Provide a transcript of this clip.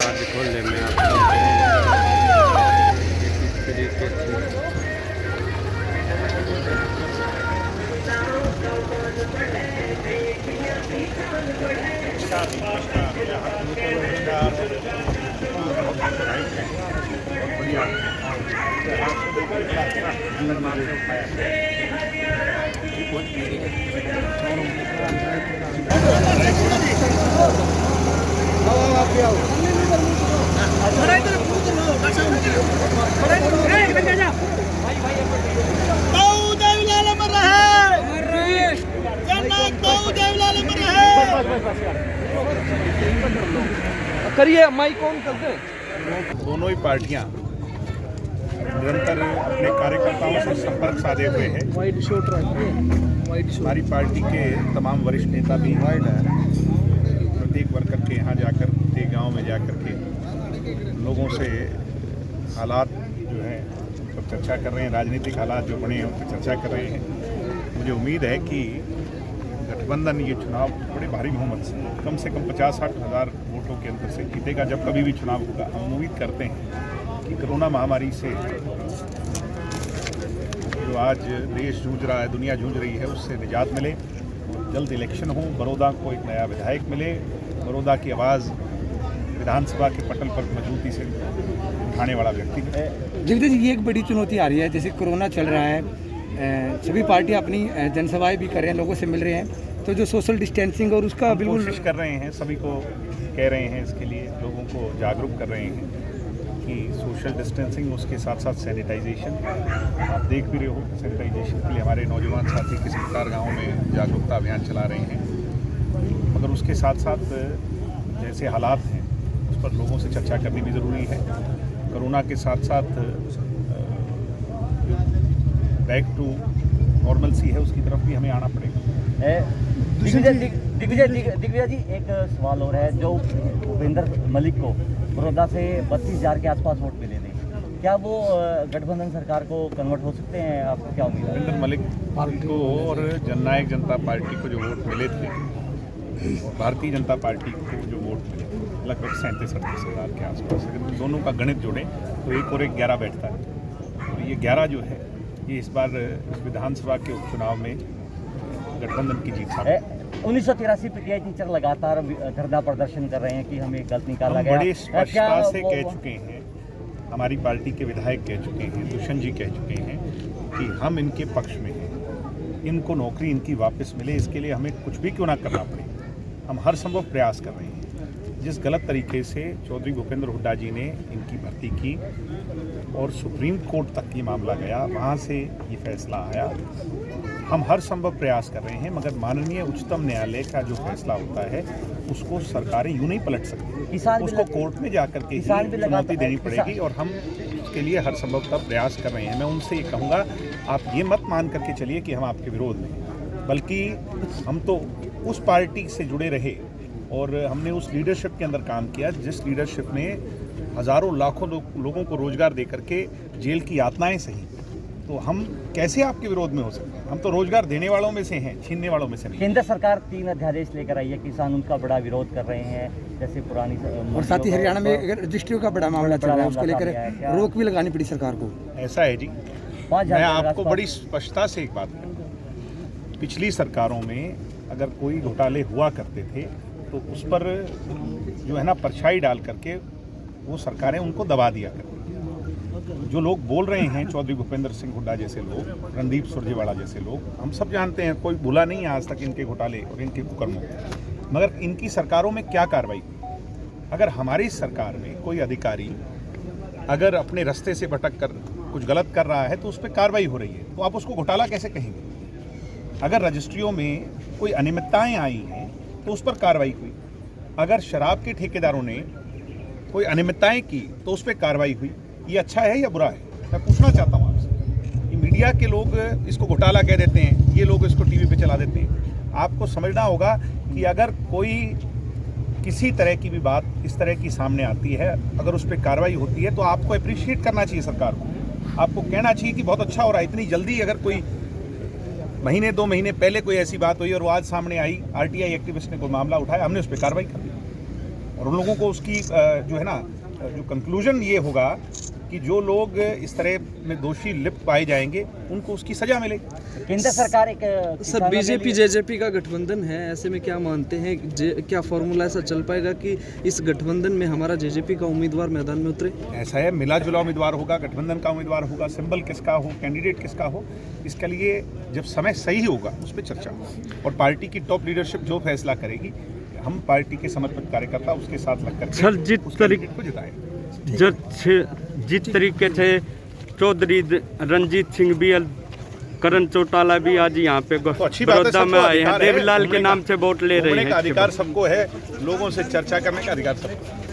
आज खोलने में आपको इस तरीके से करिए माइक ऑन कर दे। दोनों ही पार्टियां निरंतर अपने कार्यकर्ताओं से संपर्क साधे हुए हैं। हमारी पार्टी के तमाम वरिष्ठ नेता भी प्रत्येक वर्कर के यहाँ जाकर के गांव में जाकर के लोगों से हालात जो है सब चर्चा कर रहे हैं। राजनीतिक हालात जो बने हैं उन पर चर्चा कर रहे हैं। मुझे उम्मीद है कि गठबंधन ये चुनाव बड़े भारी बहुमत से कम 50-60 हज़ार वोटों के अंतर से जीतेगा। जब कभी भी चुनाव होगा हम उम्मीद करते हैं कि कोरोना महामारी से जो आज देश जूझ रहा है, दुनिया जूझ रही है, उससे निजात मिले, जल्द इलेक्शन हो, बड़ौदा को एक नया विधायक मिले, बड़ौदा की आवाज़ विधानसभा के पटल पर मजबूती से उठाने वाला व्यक्ति मिले। जगदीश जी, ये एक बड़ी चुनौती आ रही है, जैसे कोरोना चल रहा है, सभी पार्टियां अपनी जनसभाएं भी कर रहे हैं, लोगों से मिल रहे हैं, तो जो सोशल डिस्टेंसिंग और उसका बिल्कुल कोशिश कर रहे हैं, सभी को कह रहे हैं, इसके लिए लोगों को जागरूक कर रहे हैं कि सोशल डिस्टेंसिंग, उसके साथ साथ सैनिटाइजेशन, आप देख भी रहे हो, सैनिटाइजेशन के लिए हमारे नौजवान साथी किस प्रकार गाँव में जागरूकता अभियान चला रहे हैं। मगर उसके साथ साथ जैसे हालात हैं उस पर लोगों से चर्चा करनी भी ज़रूरी है। कोरोना के साथ साथ बैक टू नॉर्मल सी है, उसकी तरफ भी हमें आना पड़ेगा। दिग्विजय जी, एक सवाल और है, जो भूपेंद्र मलिक को बड़ौदा से 32,000 के आसपास वोट मिले थे, क्या वो गठबंधन सरकार को कन्वर्ट हो सकते हैं? आपको क्या उम्मीद है? भूपेंद्र मलिक को और जननायक जनता पार्टी को जो वोट मिले थे और भारतीय जनता पार्टी को जो वोट मिले लगभग 37-38 हज़ार के आसपास, अगर दोनों का गणित जोड़ें तो एक और एक 11 बैठता है। और ये 11 जो है ये इस बार इस विधानसभा के उपचुनाव में गठबंधन की जीत है। 1983 पीटीआई टीचर लगातार धरना प्रदर्शन कर रहे हैं कि हमें गलत निकाला गया। बड़ी स्पष्टता से कह चुके हैं, हमारी पार्टी के विधायक कह चुके हैं, दुष्यंत जी कह चुके हैं कि हम इनके पक्ष में हैं, इनको नौकरी इनकी वापस मिले, इसके लिए हमें कुछ भी क्यों ना करना पड़े, हम हर संभव प्रयास कर रहे हैं। जिस गलत तरीके से चौधरी भूपेंद्र हुड्डा जी ने इनकी भर्ती की और सुप्रीम कोर्ट तक ये मामला गया, वहाँ से ये फैसला आया, हम हर संभव प्रयास कर रहे हैं। मगर माननीय उच्चतम न्यायालय का जो फैसला होता है उसको सरकारें यूं नहीं पलट सकती, उसको कोर्ट में जाकर के ही चुनौती देनी पड़ेगी और हम उसके लिए हर संभव का प्रयास कर रहे हैं। मैं उनसे ये कहूँगा, आप ये मत मान करके चलिए कि हम आपके विरोध में, बल्कि हम तो उस पार्टी से जुड़े रहे और हमने उस लीडरशिप के अंदर काम किया जिस लीडरशिप ने हज़ारों लाखों लोगों को रोजगार दे करके जेल की यातनाएं सही। तो हम कैसे आपके विरोध में हो सकते हैं? हम तो रोजगार देने वालों में से हैं, छीनने वालों में से नहीं। केंद्र सरकार 3 अध्यादेश लेकर आई है, किसान उनका बड़ा विरोध कर रहे हैं, जैसे पुरानी और साथ ही हरियाणा में रजिस्ट्रियों का बड़ा मामला चल रहा है, उसको लेकर रोक भी लगानी पड़ी सरकार को। ऐसा है जी, मैं आपको बड़ी स्पष्टता से एक बात कहूँ, पिछली सरकारों में अगर कोई घोटाले हुआ करते थे तो उस पर जो है ना परछाई डाल करके वो सरकारें उनको दबा दिया करती। जो लोग बोल रहे हैं, चौधरी भूपेंद्र सिंह हुड्डा जैसे लोग, रणदीप सुरजेवाला जैसे लोग, हम सब जानते हैं, कोई भूला नहीं है आज तक इनके घोटाले और इनके कुकर्मों, मगर इनकी सरकारों में क्या कार्रवाई हुई? अगर हमारी सरकार में कोई अधिकारी अगर अपने रास्ते से भटक कर कुछ गलत कर रहा है तो उस पर कार्रवाई हो रही है, तो आप उसको घोटाला कैसे कहेंगे? अगर रजिस्ट्रियों में कोई अनियमितताएं आई हैं तो उस पर कार्रवाई हुई, अगर शराब के ठेकेदारों ने कोई अनियमितताएं की तो उस पर कार्रवाई हुई, ये अच्छा है या बुरा है? मैं पूछना चाहता हूँ आपसे। ये मीडिया के लोग इसको घोटाला कह देते हैं, ये लोग इसको टीवी पे चला देते हैं। आपको समझना होगा कि अगर कोई किसी तरह की भी बात इस तरह की सामने आती है, अगर उस पर कार्रवाई होती है तो आपको अप्रिशिएट करना चाहिए सरकार को, आपको कहना चाहिए कि बहुत अच्छा हो रहा है। इतनी जल्दी अगर कोई महीने 2 महीने पहले कोई ऐसी बात हुई और वो आज सामने आई, आरटीआई एक्टिविस्ट ने कोई मामला उठाया, हमने उस पर कार्रवाई कर दी। और उन लोगों को उसकी जो है ना जो कंक्लूजन ये होगा कि जो लोग इस तरह में दोषी लिप्त पाए जाएंगे उनको उसकी सजा मिलेगी। केंद्र सरकार एक सर बीजेपी जेजेपी का गठबंधन है, ऐसे में क्या मानते हैं क्या फॉर्मूला ऐसा चल पाएगा कि इस गठबंधन में हमारा जेजेपी का उम्मीदवार मैदान में उतरे? ऐसा है, मिला जुला उम्मीदवार होगा, गठबंधन का उम्मीदवार होगा, सिंबल किसका हो, कैंडिडेट किसका हो, इसके लिए जब समय सही होगा उस पर चर्चा होगी और पार्टी की टॉप लीडरशिप जो फैसला करेगी, हम पार्टी के समर्पित कार्यकर्ता उसके साथ लगकर सर जिस तरीके से चौधरी रंजीत सिंह भी, करण चौटाला भी आज यहाँ पे तो अच्छी बात है, बड़ौदा में आए हैं, अधिकार है, देवीलाल के नाम से वोट ले रहे हैं। अधिकार सबको है, लोगों से चर्चा करने का अधिकार सबको है।